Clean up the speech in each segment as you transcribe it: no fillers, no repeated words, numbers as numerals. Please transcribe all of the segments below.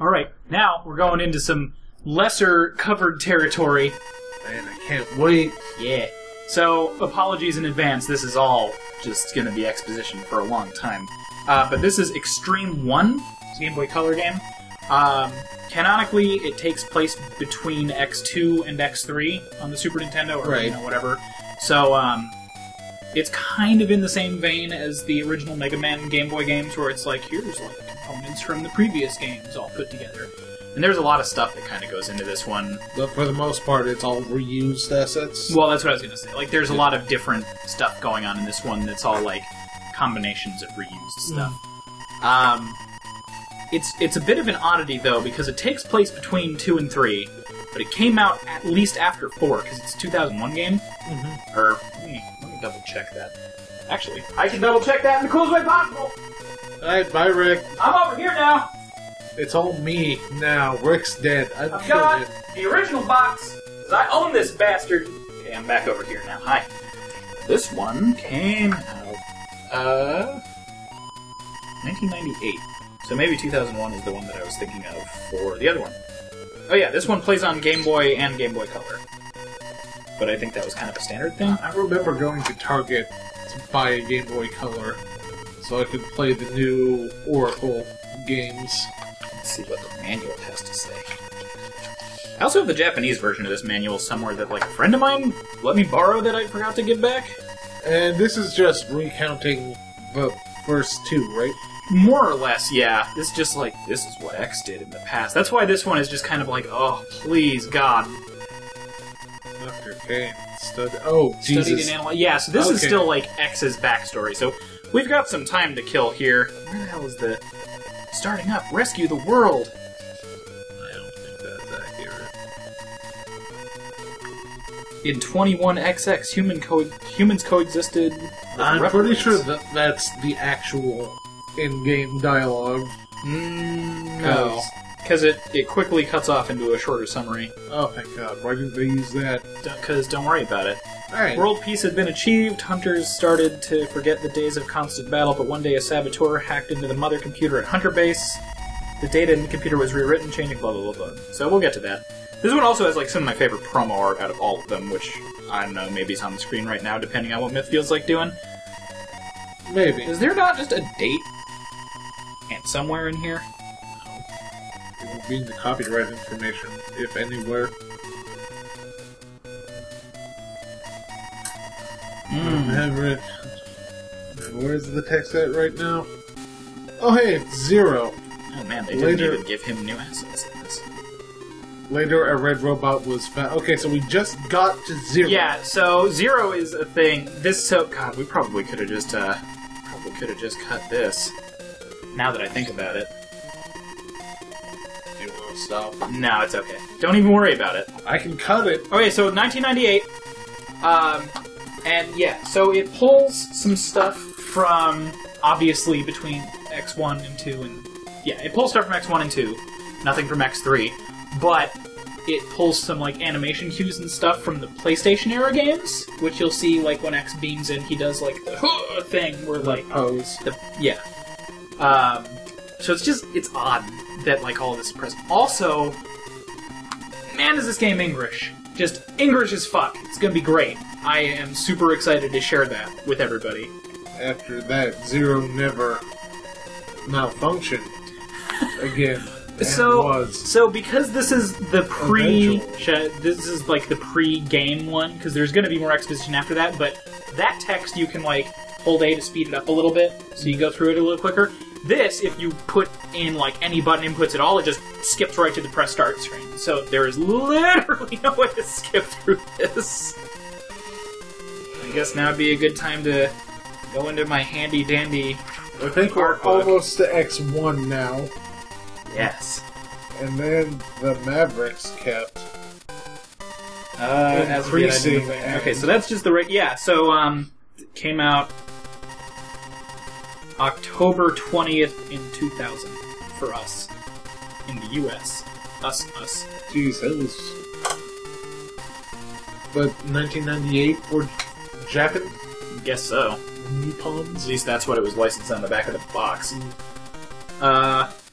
Alright, now we're going into some lesser covered territory. Man, I can't wait. Yeah. So, apologies in advance, this is all just gonna be exposition for a long time. But this is Extreme 1, it's a Game Boy Color game. Canonically, it takes place between X2 and X3 on the Super Nintendo, or right. Whatever. So, it's kind of in the same vein as the original Mega Man Game Boy games, where it's like, here's like components from the previous games all put together. And there's a lot of stuff that kind of goes into this one. But for the most part, it's all reused assets? Well, that's what I was going to say. Like, there's a lot of different stuff going on in this one that's all, like, combinations of reused stuff. It's a bit of an oddity, though, because it takes place between 2 and 3, but it came out at least after 4, because it's a 2001 game. Mm-hmm. Or, let me double-check that. Actually, I can double-check that in the coolest way possible! Alright, bye, Rick. I'm over here now! It's all me now. Rick's dead. I've got killed him. the original box, because I own this bastard. Okay, I'm back over here now. Hi. This one came out, 1998. So maybe 2001 is the one that I was thinking of for the other one. Oh yeah, this one plays on Game Boy and Game Boy Color. But I think that was kind of a standard thing. I remember going to Target to buy a Game Boy Color so I could play the new Oracle games. Let's see what the manual has to say. I also have the Japanese version of this manual somewhere that, like, a friend of mine let me borrow that I forgot to give back. And this is just recounting the first two, right? More or less, yeah. This is just like, this is what X did in the past. That's why this one is just kind of like, oh, please, God. Dr. Kane studied... Oh, Jesus. Studied and analyzed. Yeah, so this is still, like, X's backstory. So we've got some time to kill here. Where the hell is the... Starting up, rescue the world! I don't think that's accurate. In 21XX, humans coexisted with I'm pretty replicants. sure that that's the actual in-game dialogue. No. Because it quickly cuts off into a shorter summary. Oh, thank God. Why didn't they use that? Because don't worry about it. Alright. World peace had been achieved, hunters started to forget the days of constant battle, but one day a saboteur hacked into the mother computer at Hunter Base. The data in the computer was rewritten, changing blah blah blah blah. So we'll get to that. This one also has like some of my favorite promo art out of all of them, which, I don't know, maybe it's on the screen right now, depending on what Myth feels like doing. Maybe. Is there not just a date and somewhere in here? It will be in the copyright information, if anywhere. Maverick. Where's the text at right now? Oh, hey, it's 0. Oh man, they didn't even give him new assets in this. Later, a red robot was found. Okay, so we just got to 0. Yeah, so 0 is a thing. God, we probably could have just cut this. Now that I think about it. Do you want to stop? No, it's okay. Don't even worry about it. I can cut it. Okay, so 1998. And yeah, so it pulls some stuff from, obviously, between X1 and 2, and... Yeah, it pulls stuff from X1 and 2. Nothing from X3. But it pulls some, like, animation cues and stuff from the PlayStation-era games, which you'll see, like, when X beams in, he does, like, the thing where, like... Pose. Yeah. So it's odd that, like, all of this is present. Also, man, is this game English. Just English as fuck. It's gonna be great. I am super excited to share that with everybody. After that, 0 never malfunctioned again. So because this is the this is like the pre-game one, because there's going to be more exposition after that, but that text you can like hold A to speed it up a little bit, so you go through it a little quicker. This, if you put in like any button inputs at all, it just skips right to the press start screen. So there is literally no way to skip through this. I guess now would be a good time to go into my handy dandy. I think we're almost to X1 now. Yes. And then the Mavericks kept increasing. Okay, so that's just the yeah. So it came out October 20th in 2000 for us in the U.S. Us. Jeez, that was. But 1998 for Japan. Guess so. Nippons. At least that's what it was licensed on the back of the box.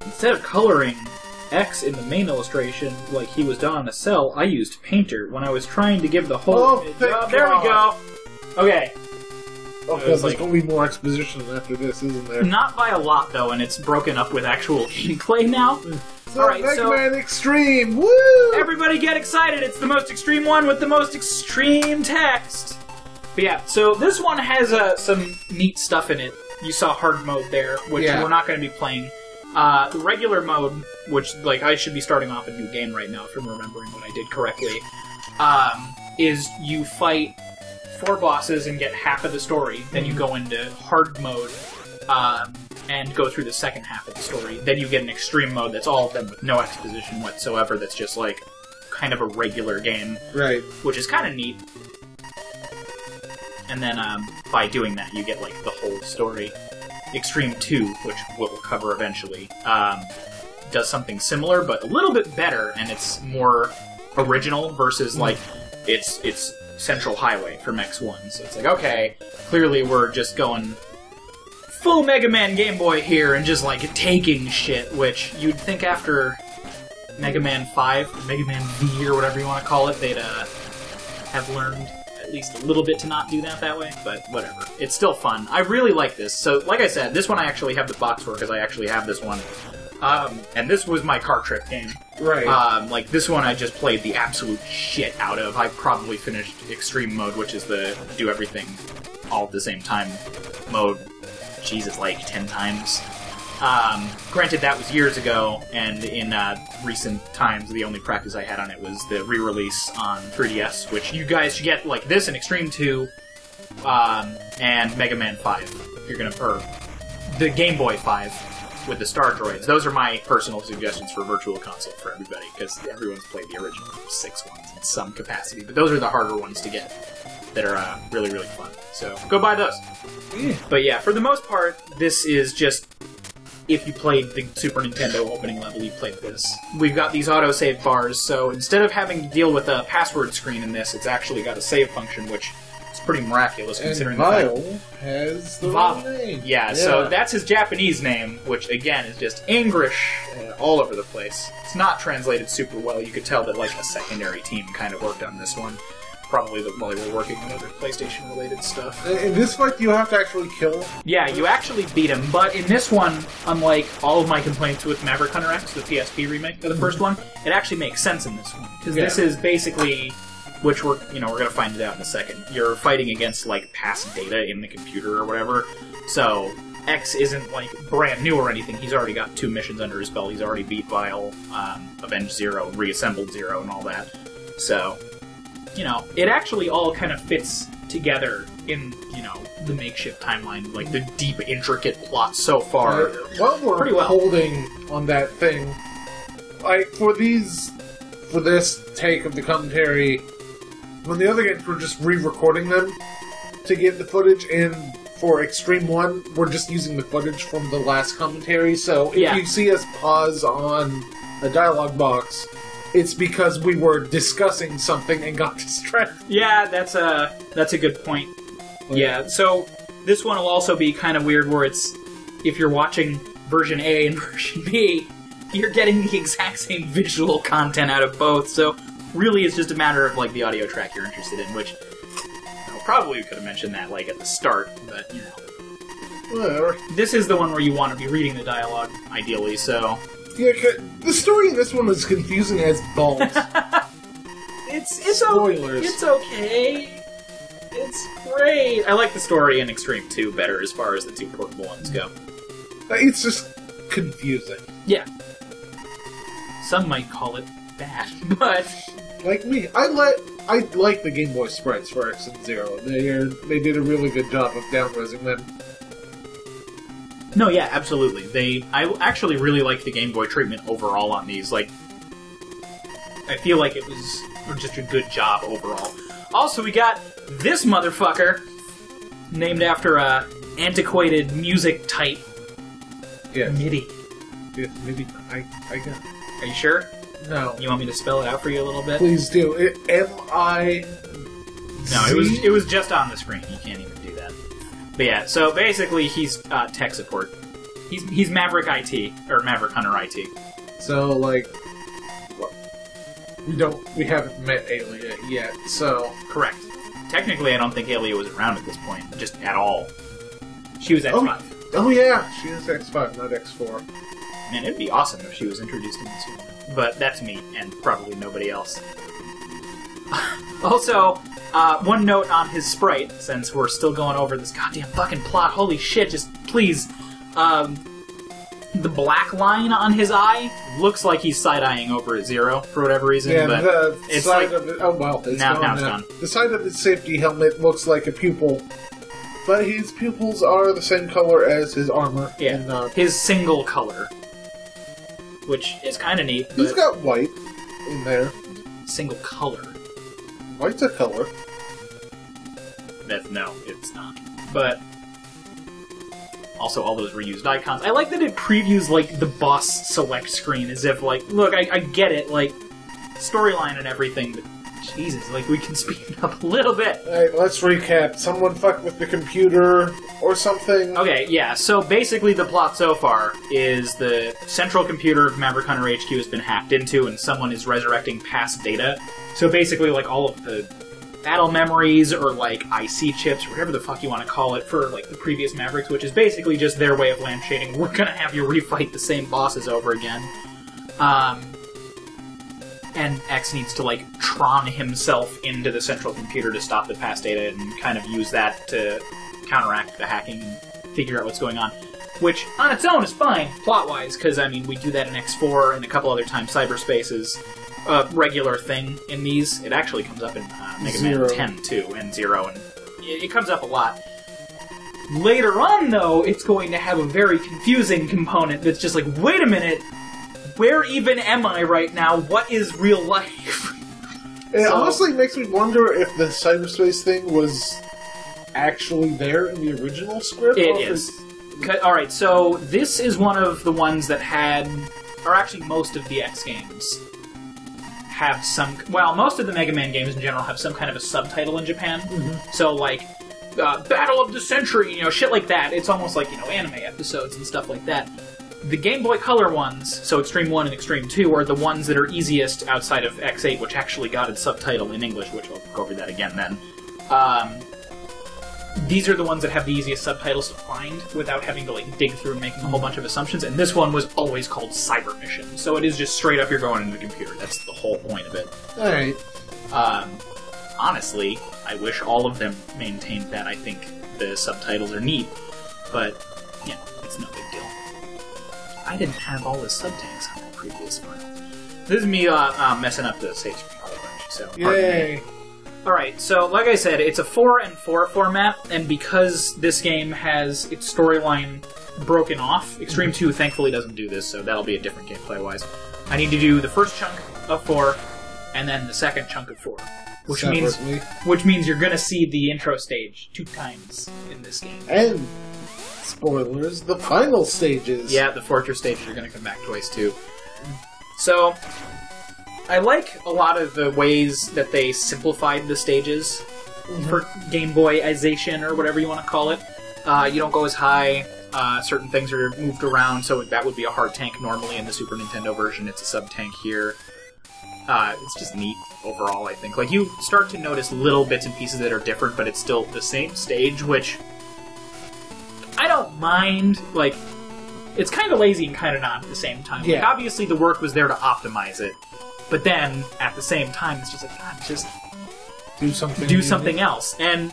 Instead of coloring X in the main illustration, like he was done on a cell, I used Painter when I was trying to give the whole image. Thank There we go. God. Okay. Oh, because there's going to be more exposition after this, isn't there? Not by a lot, though, and it's broken up with actual gameplay now. So, All right, Mega Man Extreme, woo! Everybody get excited! It's the most extreme one with the most extreme text! But yeah, so this one has some neat stuff in it. You saw hard mode there, which we're not going to be playing. The regular mode, which, like, I should be starting off a new game right now if I'm remembering what I did correctly, is you fight 4 bosses and get half of the story. Then you go into hard mode and go through the second half of the story. Then you get an extreme mode that's all of them with no exposition whatsoever. That's just like kind of a regular game, right? Which is kind of neat. And then by doing that, you get like the whole story. Extreme 2, which we'll cover eventually, does something similar but a little bit better, and it's more original versus like it's Central Highway from X1. So it's like, okay, clearly we're just going full Mega Man Game Boy here and just like taking shit, which you'd think after Mega Man 5, Mega Man V or whatever you want to call it, they'd have learned at least a little bit to not do that way, but whatever. It's still fun. I really like this. So, like I said, this one I actually have the box for because I actually have this one. And this was my car trip game. Right. Like, this one I just played the absolute shit out of. I probably finished Extreme Mode, which is the do everything all at the same time mode. Jesus, like 10 times. Granted, that was years ago, and in recent times, the only practice I had on it was the re-release on 3DS, which you guys should get, like this in Extreme 2, and Mega Man 5. If you're gonna, or the Game Boy 5 with the Star Droids. Those are my personal suggestions for Virtual Console for everybody, because everyone's played the original 6 ones in some capacity, but those are the harder ones to get that are really, really fun. So, go buy those. But yeah, for the most part, this is just, if you played the Super Nintendo opening level, you played this. We've got these autosave bars, so instead of having to deal with a password screen in this, it's actually got a save function, which is pretty miraculous considering the fact... Vile has the right name. Yeah, so that's his Japanese name, which again is just English all over the place. It's not translated super well. You could tell that like a secondary team kind of worked on this one. Probably while they were working on other PlayStation-related stuff. In this fight, you have to actually kill him? Yeah, you actually beat him, but in this one, unlike all of my complaints with Maverick Hunter X, the PSP remake of the first one, it actually makes sense in this one. Because this is basically, which we're going to find it out in a second, you're fighting against, like, past data in the computer or whatever, so X isn't, like, brand new or anything. He's already got 2 missions under his belt. He's already beat Vile, Avenged Zero, Reassembled Zero, and all that. So... it actually all kind of fits together in, the makeshift timeline, like the deep, intricate plot so far. While we're pretty well holding on that thing, for this take of the commentary, when the other games were just re-recording them to get the footage, and for Extreme 1, we're just using the footage from the last commentary, so if you see us pause on a dialogue box, it's because we were discussing something and got distracted. Yeah, that's a good point. Okay. Yeah, so this one will also be kind of weird where it's, if you're watching version A and version B, you're getting the exact same visual content out of both, so really it's just a matter of, like, the audio track you're interested in, which, probably could have mentioned that, like, at the start, but, Whatever. This is the one where you want to be reading the dialogue, ideally, so... Yeah, the story in this one is confusing as balls. It's Spoilers. It's okay. It's great. I like the story in Extreme 2 better as far as the 2 portable ones go. It's just confusing. Yeah. Some might call it bad, but... Like me, I like the Game Boy sprites for X and Zero. They did a really good job of down-resing them. No, yeah, absolutely. I actually really like the Game Boy treatment overall on these. Like, I feel like it was just a good job overall. Also, we got this motherfucker, named after a antiquated music type. Yeah. MIDI. Yeah, MIDI. I got. Are you sure? No. You want me to spell it out for you a little bit? Please do. M-I... No, it was just on the screen. You can't even do that. But yeah, so basically he's tech support. He's Maverick IT, or Maverick Hunter IT. So, like, we haven't met Alia yet, so... Correct. Technically, I don't think Alia was around at this point, just at all. She was X5. Oh yeah, she was X5, not X4. Man, it'd be awesome if she was introduced in this one. But that's me, and probably nobody else. Also, one note on his sprite, since we're still going over this goddamn fucking plot. Holy shit, just please. The black line on his eye looks like he's side-eyeing over at Zero for whatever reason. Yeah, but the it's side like, of it... Oh, well, it's now gone it's now. gone. The side of his safety helmet looks like a pupil, but his pupils are the same color as his armor. Yeah, and, his single color, which is kind of neat. He's got white in there. Single color. White's a color. No, it's not. But also all those reused icons. I like that it previews, like, the boss select screen as if, like, look, I get it, like, storyline and everything, but Jesus, like, we can speed it up a little bit. Alright, let's recap. Someone fucked with the computer or something. Okay, yeah, so basically the plot so far is the central computer of Maverick Hunter HQ has been hacked into and someone is resurrecting past data. So basically, like, all of the battle memories or, like, IC chips, or whatever the fuck you want to call it, for, like, the previous Mavericks, which is basically just their way of lampshading, we're gonna have you refight the same bosses over again. And X needs to, like, Tron himself into the central computer to stop the past data and kind of use that to counteract the hacking and figure out what's going on. Which, on its own, is fine, plot-wise, because, I mean, we do that in X4 and a couple other times. Cyberspace is a regular thing in these. It actually comes up in Mega Man 10, too, and 0, and it comes up a lot. Later on, though, it's going to have a very confusing component that's just like, wait a minute, where even am I right now? What is real life? It honestly makes me wonder if the cyberspace thing was actually there in the original script. It is. Alright, so this is one of the ones that had, or actually most of the X games have some, well, most of the Mega Man games in general have some kind of a subtitle in Japan. Mm-hmm. So, like, Battle of the Century, shit like that. It's almost like, anime episodes and stuff like that. The Game Boy Color ones, so Extreme 1 and Extreme 2, are the ones that are easiest outside of X8, which actually got its subtitle in English, which we'll go over that again then. These are the ones that have the easiest subtitles to find without having to, like, dig through and making a whole bunch of assumptions, and this one was always called Cyber Mission, so it is just straight up you're going into the computer. That's the whole point of it. Alright. Honestly, I wish all of them maintained that. I think the subtitles are neat, but, it's no big deal. I didn't have all the subtanks on the previous file. This is me messing up the save screen a whole bunch, so yay! Alright, so like I said, it's a 4 and 4 format, and because this game has its storyline broken off, Extreme 2 thankfully doesn't do this, so that'll be a different gameplay-wise. I need to do the first chunk of 4, and then the second chunk of 4. Which means you're gonna see the intro stage 2 times in this game. And, spoilers, the final stages. Yeah, the Fortress stages are gonna come back twice, too. So, I like a lot of the ways that they simplified the stages for Game Boyization, or whatever you want to call it. You don't go as high, certain things are moved around, so that would be a hard tank normally in the Super Nintendo version. It's a sub-tank here. It's just neat overall, I think. Like, you start to notice little bits and pieces that are different, but it's still the same stage, which I don't mind. Like, it's kind of lazy and kind of not at the same time. Yeah. Like, obviously the work was there to optimize it, but then, at the same time, it's just like, God, just do something else. And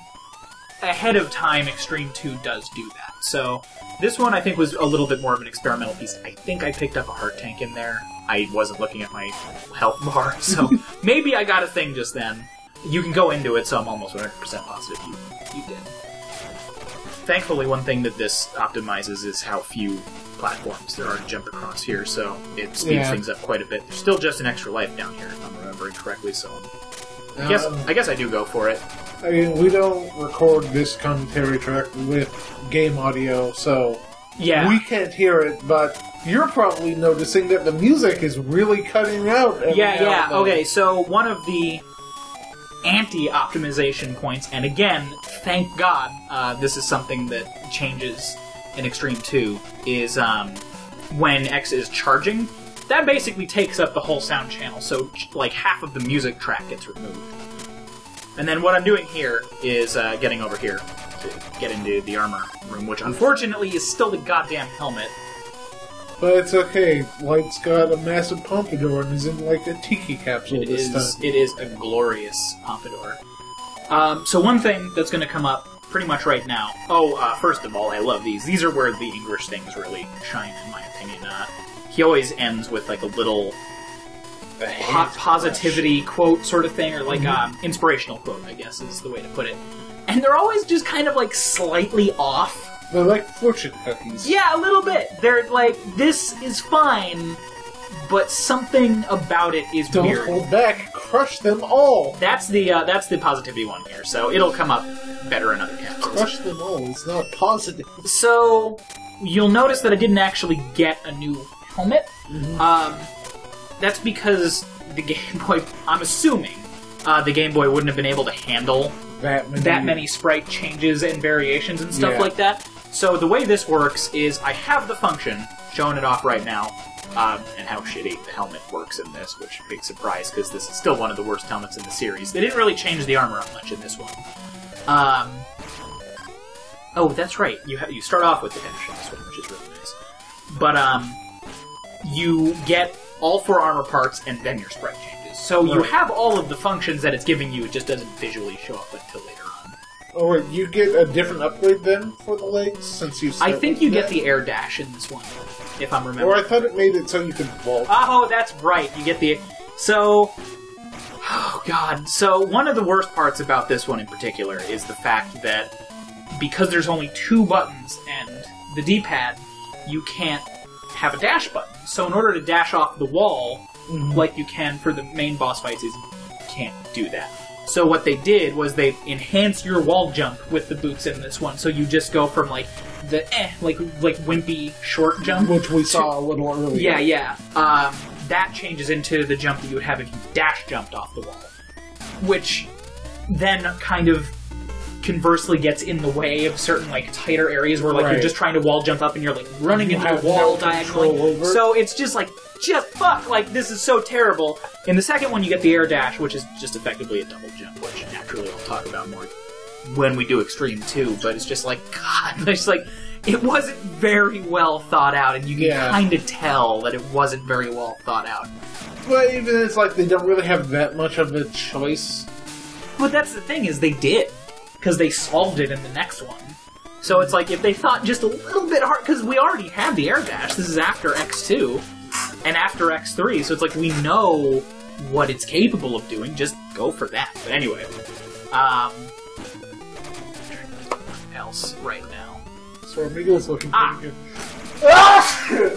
ahead of time, Extreme 2 does do that. So, this one, I think, was a little bit more of an experimental piece. I think I picked up a heart tank in there. I wasn't looking at my health bar, so maybe I got a thing just then. You can go into it, so I'm almost 100% positive you did. Thankfully, one thing that this optimizes is how few platforms there are to jump across here, so it speeds things up quite a bit. There's still just an extra life down here, if I'm remembering correctly, so I guess I do go for it. I mean, we don't record this commentary track with game audio, so we can't hear it, but you're probably noticing that the music is really cutting out. Okay, so one of the anti-optimization points, and again, thank God, this is something that changes in Extreme 2, is when X is charging, that basically takes up the whole sound channel, so like half of the music track gets removed. And then what I'm doing here is getting over here to get into the armor room, which unfortunately is still the goddamn helmet. But it's okay. Light's got a massive pompadour and he's in like a tiki capsule this time. It is a glorious pompadour. So one thing that's going to come up pretty much right now. First of all, I love these. These are where the English things really shine, in my opinion. He always ends with like a little positivity quote sort of thing, or like inspirational quote, I guess is the way to put it. And they're always just kind of like slightly off. They're like fortune cookies. Yeah, a little bit. They're like, this is fine, but something about it is weird. Don't hold back. Crush them all. That's the positivity one here, so it'll come up better in other capsules. Crush them all. It's not positive. So you'll notice that I didn't actually get a new helmet. That's because the Game Boy, I'm assuming, the Game Boy wouldn't have been able to handle that many sprite changes and variations and stuff like that. So the way this works is I have the function, showing it off right now, and how shitty the helmet works in this, which big surprise, because this is still one of the worst helmets in the series. They didn't really change the armor up much in this one. Oh, that's right. You start off with the dash in this one, which is really nice. But you get all 4 armor parts, and then your sprite changes. So you have all of the functions that it's giving you, it just doesn't visually show up until later on. Oh, wait, you get a different upgrade then for the legs, since you I think you get the air dash in this one, if I'm remembering. Or I thought it made it so you could vault. Oh, that's right. You get the... So... Oh, God. So one of the worst parts about this one in particular is the fact that because there's only 2 buttons and the D-pad, you can't have a dash button. So in order to dash off the wall, like you can for the main boss fights, you can't do that. So what they did was they enhanced your wall jump with the boots in this one. So you just go from like the like wimpy short jump, which we saw a little earlier. Yeah. That changes into the jump that you would have if you dash jumped off the wall, which then kind of conversely gets in the way of certain like tighter areas where like you're just trying to wall jump up and you're like running into a wall diagonally. So it's just like, fuck, like this is so terrible. In the second one you get the air dash, which is just effectively a double jump, which naturally I'll talk about more when we do Extreme 2, but it's just like, God, it's like, it wasn't very well thought out, and you can kind of tell that it wasn't very well thought out. But even it's like they don't really have that much of a choice. But that's the thing, is they did. Because they solved it in the next one. So it's like, if they thought just a little bit hard... Because we already have the air dash. This is after X2 and after X3. So it's like, we know what it's capable of doing. Just go for that. But anyway. Else right now. So Amigo's looking pretty good.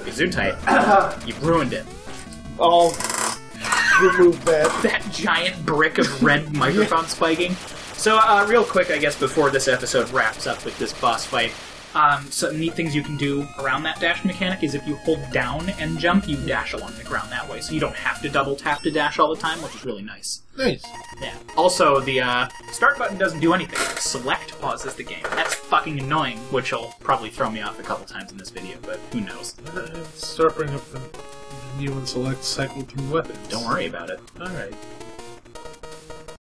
Gesundheit. You've ruined it. I'll remove that. That giant brick of red microphone spiking. So, real quick, I guess, before this episode wraps up with this boss fight, some neat things you can do around that dash mechanic is if you hold down and jump, you dash along the ground that way, so you don't have to double tap to dash all the time, which is really nice. Nice. Yeah. Also, the start button doesn't do anything. Select pauses the game. That's fucking annoying, which will probably throw me off a couple times in this video, but who knows. Start bringing up the menu and select cycle through weapons. Don't worry about it. Alright.